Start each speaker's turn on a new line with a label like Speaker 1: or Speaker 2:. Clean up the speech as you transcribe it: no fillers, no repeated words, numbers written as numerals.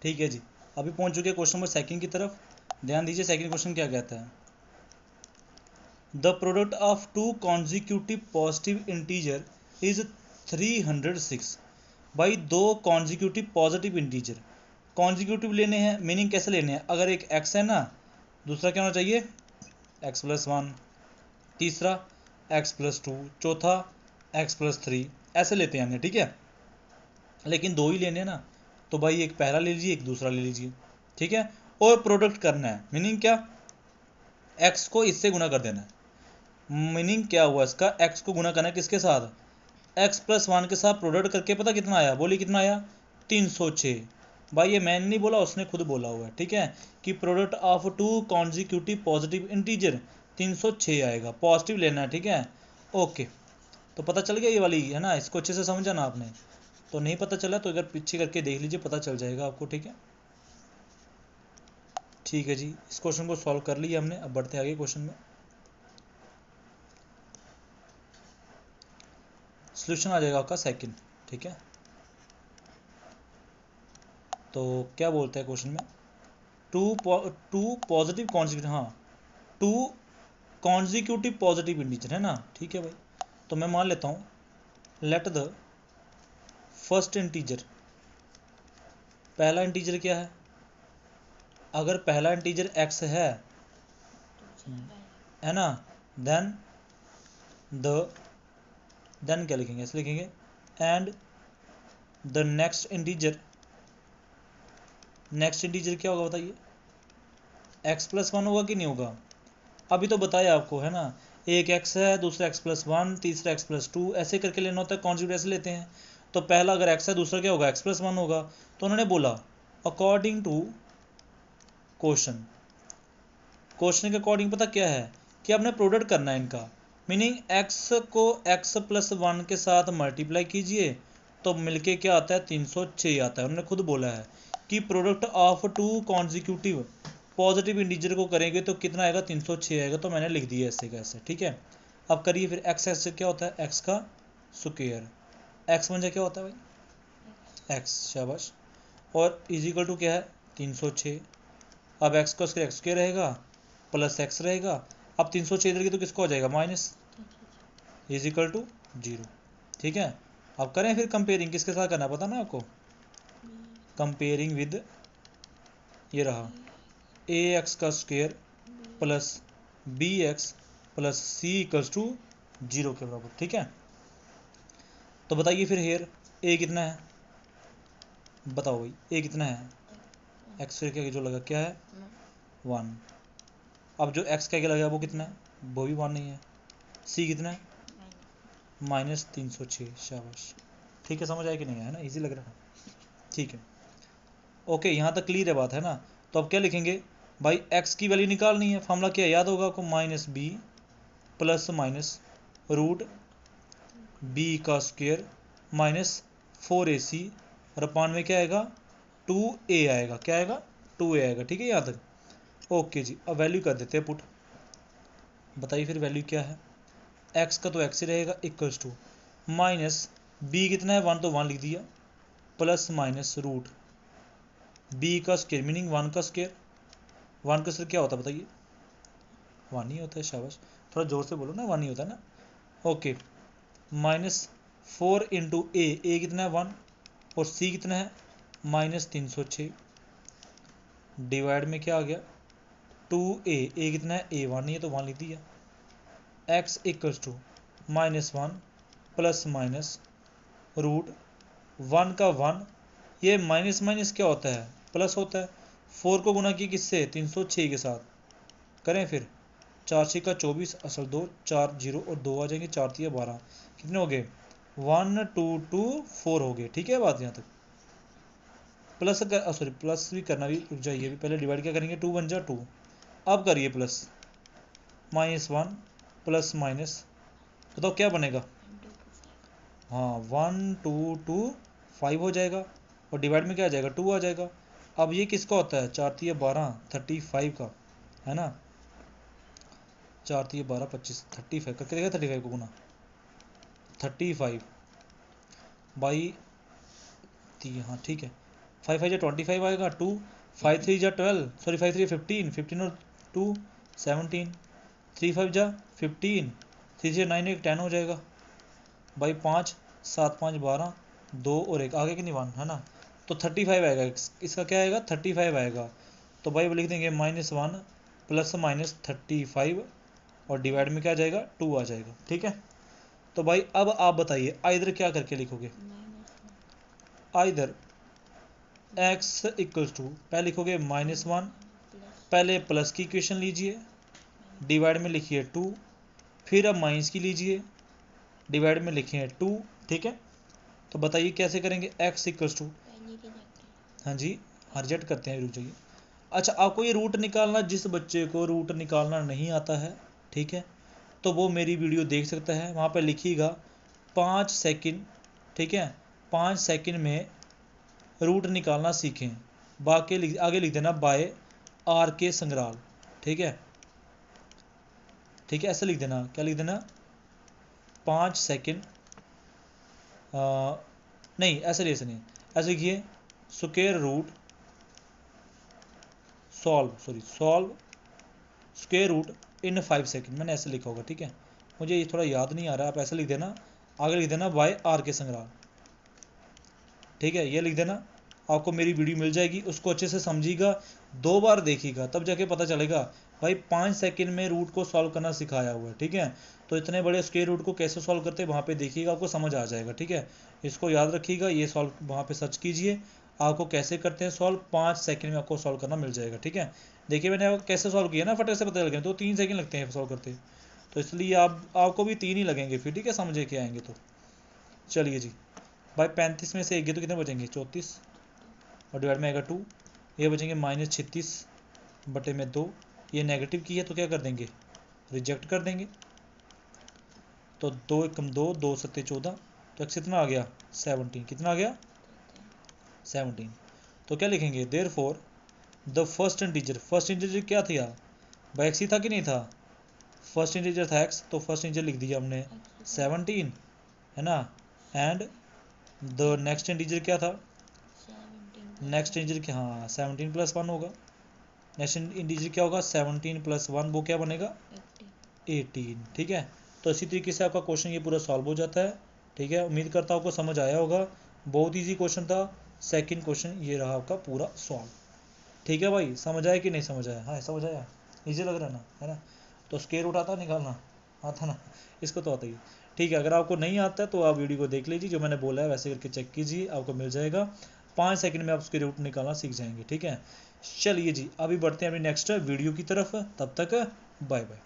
Speaker 1: ठीक है जी, अभी पहुंच चुके क्वेश्चन नंबर सेकंड की तरफ। ध्यान दीजिए सेकंड क्वेश्चन क्या कहता है। The product of two consecutive positive integer is 306। भाई दो कॉन्जिक्यूटिव पॉजिटिव इंटीजर कॉन्जिक्यूटिव लेने हैं, मीनिंग कैसे लेने हैं, अगर एक x है ना, दूसरा क्या होना चाहिए x+1, तीसरा x+2, चौथा x+3, ऐसे लेते हैं हमने, ठीक है। लेकिन दो ही लेने हैं ना, तो भाई एक पहला ले लीजिए एक दूसरा ले लीजिए, ठीक है। और प्रोडक्ट करना है, मीनिंग क्या, x को इससे गुना कर देना है। मीनिंग क्या हुआ इसका, x को गुना करना है किसके साथ, x+1 के साथ प्रोडक्ट करके पता कितना आया, बोलिए कितना आया 306। भाई ये मैंने नहीं बोला, उसने खुद बोला हुआ है, ठीक है, कि product of two consecutive positive integer 306 आएगा, पॉजिटिव लेना है, ठीक है। ओके, तो पता चल गया ये वाली है ना, इसको अच्छे से समझा ना आपने, तो नहीं पता चला तो अगर पीछे करके देख लीजिए, पता चल जाएगा आपको, ठीक है। ठीक है जी, इस क्वेश्चन को सॉल्व कर लिया हमने, अब बढ़ते आगे क्वेश्चन में। सॉल्यूशन आ जाएगा आपका सेकंड, ठीक है। तो क्या बोलते हैं क्वेश्चन में, टू पॉजिटिव कॉन्जिक्यूटिव, हाँ टू कॉन्जिक्यूटिव पॉजिटिव इंटीजर है ना, ठीक है भाई। तो मैं मान लेता हूँ लेट द फर्स्ट इंटीजर, पहला इंटीजर क्या है, अगर पहला इंटीजर x है ना, देन क्या लिखेंगे, ऐसे लिखेंगे, एंड द नेक्स्ट इंटीजर क्या होगा बताइए, x+1 होगा कि नहीं होगा। अभी तो बताया आपको है ना, एक x है, दूसरा x+1, तीसरा x+2, ऐसे करके लेना होता है, कॉन्जुगेट ऐसे लेते हैं। तो पहला अगर x है, दूसरा क्या होगा x+1 होगा। तो उन्होंने बोला अकॉर्डिंग टू क्वेश्चन के अकॉर्डिंग पता क्या है, कि आपने प्रोडक्ट करना है इनका, मीनिंग x को x+1 के साथ मल्टीप्लाई कीजिए तो मिलके क्या आता है 306 आता है। उन्होंने खुद बोला है कि product of two consecutive positive integer को करेंगे तो कितना आएगा 306 आएगा, तो मैंने लिख दिया ऐसे कैसे, ठीक है। अब करिए फिर x क्या होता है, x का स्क्वायर, x बन जाए क्या होता है भाई x, शाबाश, और इजिकल टू क्या है 306। अब x का स्क्वायर x स्क्वायर रहेगा प्लस x रहेगा, अब 306 इधर की तो किसको हो जाएगा माइनस, इजिकल टू 0, ठीक है। अब करें फिर कंपेयरिंग, किसके साथ करना पता ना आपको, कंपेयरिंग विद ये रहा ax का square plus bx plus c equals to 0 के बराबर, ठीक है। तो बताइए फिर हेयर a कितना है, बताओ भाई a कितना है, x फिर क्या जो लगा क्या है 1। अब जो x क्या लगा वो कितना है, वो भी 1 नहीं है। c कितना है -306, शाबाश, ठीक है, समझ आया कि नहीं आया ना, इजी लग रहा है, ठीक है। ओके, यहाँ तक क्लियर है बात है ना। तो अब क्या लिखेंगे भाई, x की वैल्यू निकालनी है, फॉर्मूला क्या याद होगा आपको, -b plus minus root b का स्क्वायर -4ac, और अपान में क्या आएगा 2a आएगा, क्या आएगा 2a आएगा, ठीक है यहाँ तक। ओके जी, अब वैल्यू कर देते हैं पुट, बताइए फिर वैल्यू क्या है, x का तो x ही रहेगा इक्वल्स टू माइनस b कितना है 1 तो 1 लिख दिया, प्लस माइनस रूट b का स्क्वायर, मीनिंग 1 का स्क्वायर, 1 का स्क्वायर क्या होता है बताइए 1 ही होता है, शाबाश, थोड़ा जोर से बोलो ना, 1 ही होता है ना। ओके, -4 इंटू ए कितना है 1, और c कितना है -306, डिवाइड में क्या आ गया 2a कितना है a 1 नहीं है तो 1 लिख दिया, x equals to -1 plus minus root 1 का 1, ये माइनस माइनस क्या होता है प्लस होता है, 4 को गुना किया किससे 306 के साथ, करें फिर 4 का 24 असल 2, 4 0 और 2 आ जाएंगे, 4 3 12, कितने हो गए 1 2 2 4 हो गए, ठीक है बात यहाँ तक। प्लस कर सॉरी प्लस भी करना, भी रुक जाइए, भी पहले डिवाइड क्या करेंगे 2 बन जा 2, अब करिए प्लस -1 प्लस माइनस, बताओ क्या बनेगा, हाँ 1 2 2 5 हो जाएगा, और डिवाइड में क्या आ जाएगा 2 आ जाएगा। अब ये किसका होता है 4 3 12 35 का, है ना, 4 3 12 25 35 करके देखा, 35 को गुना 35 बाई हाँ ठीक है 5 5 जा 25 आएगा 2, 5 3 जा 12, सॉरी 5 3 15, 15 और 2 17, 3 5 जा 15, 3 से 9 1 10 हो जाएगा भाई, 5 7 5 12, 2 और 1 आगे कि नहीं 1 है ना, तो 35 आएगा। इसका क्या आएगा 35 आएगा। तो भाई वो लिख देंगे -1 प्लस माइनस 35 और डिवाइड में क्या आ जाएगा 2 आ जाएगा। ठीक है, तो भाई अब आप बताइए आइदर क्या करके लिखोगे, आइदर x इक्वल्स टू पहले लिखोगे -1, पहले प्लस की इक्वेशन लीजिए, डिवाइड में लिखिए 2, फिर अब माइनस की लीजिए, डिवाइड में लिखिए 2। ठीक है, तो बताइए कैसे करेंगे, x इक्वल्स टू, हाँ जी हाँ रिजेक्ट करते हैं, रुक जाइए। अच्छा, आपको ये रूट निकालना, जिस बच्चे को रूट निकालना नहीं आता है, ठीक है, तो वो मेरी वीडियो देख सकता है, वहाँ पे लिखिएगा 5 सेकंड, ठीक है, 5 सेकंड में रूट निकालना सीखें, बाकी आगे लिख देना बाय आर के संग्राल। ठीक है, ठीक है, ऐसे लिख देना, क्या लिख देना 5 सेकंड, नहीं ऐसे नहीं, ऐसे लिखिए square root solve square root in 5 second, मैंने ऐसे लिखा होगा। ठीक है, मुझे ये थोड़ा याद नहीं आ रहा, आप ऐसे लिख देना, आगे लिख देना बाय आर के संग्राल। ठीक है, ये लिख देना, आपको मेरी वीडियो मिल जाएगी, उसको अच्छे से समझिएगा, 2 बार देखिएगा, तब जाके पता चलेगा भाई 5 सेकंड में रूट को सॉल्व करना सिखाया हुआ है। ठीक है, तो इतने बड़े स्क्वायर रूट को कैसे सॉल्व करते हैं वहाँ पे देखिएगा, आपको समझ आ जाएगा। ठीक है, इसको याद रखिएगा, ये सॉल्व वहाँ पे सर्च कीजिए, आपको कैसे करते हैं सॉल्व, 5 सेकंड में आपको सॉल्व करना मिल जाएगा। ठीक है, देखिए मैंने कैसे सॉल्व किया ना, फटे से पता लग गया, तो 3 सेकंड लगते हैं सॉल्व करते, तो इसलिए आपको भी 3 ही लगेंगे फिर। ठीक है, समझे के आएंगे तो। चलिए जी भाई, 35 में से 1 गए तो कितने बचेंगे 34, और डिवाइड में आएगा 2, ये बचेंगे -36 बटे में 2, ये नेगेटिव की है तो क्या कर देंगे रिजेक्ट कर देंगे, तो 2 एकम 2, 2 सत्ते 14, तो x कितना आ गया 17, कितना आ गया 17। तो क्या लिखेंगे, देयरफॉर द फर्स्ट इंटीजर क्या था भाई, x ही था कि नहीं था, फर्स्ट इंटीजर था x, तो फर्स्ट इंटीजर लिख दिया हमने 17 है ना, एंड द नेक्स्ट इंटीजर क्या था, नेक्स्ट इंटीजर क्या, हाँ 17 + 1 होगा, नेक्स्ट इंटीजर क्या होगा 17 + 1, वो क्या बनेगा 18। ठीक है, तो इसी तरीके से आपका क्वेश्चन ये पूरा सॉल्व हो जाता है। ठीक है, उम्मीद करता हूँ आपको समझ आया होगा, बहुत ईजी क्वेश्चन था। सेकंड क्वेश्चन ये रहा आपका पूरा सॉल्व। ठीक है भाई, समझ आया कि नहीं समझ आया, हाँ समझ आया, ईजी लग रहा है ना, है ना, तो स्क्वायर रूट आता निकालना, आता ना, इसको तो आता ही। ठीक है, अगर आपको नहीं आता है तो आप वीडियो को देख लीजिए, जो मैंने बोला है वैसे करके चेक कीजिए, आपको मिल जाएगा, 5 सेकंड में आप स्क्वायर रूट निकालना सीख जाएंगे। ठीक है, चलिए जी अभी बढ़ते हैं अपनी नेक्स्ट वीडियो की तरफ, तब तक बाय बाय।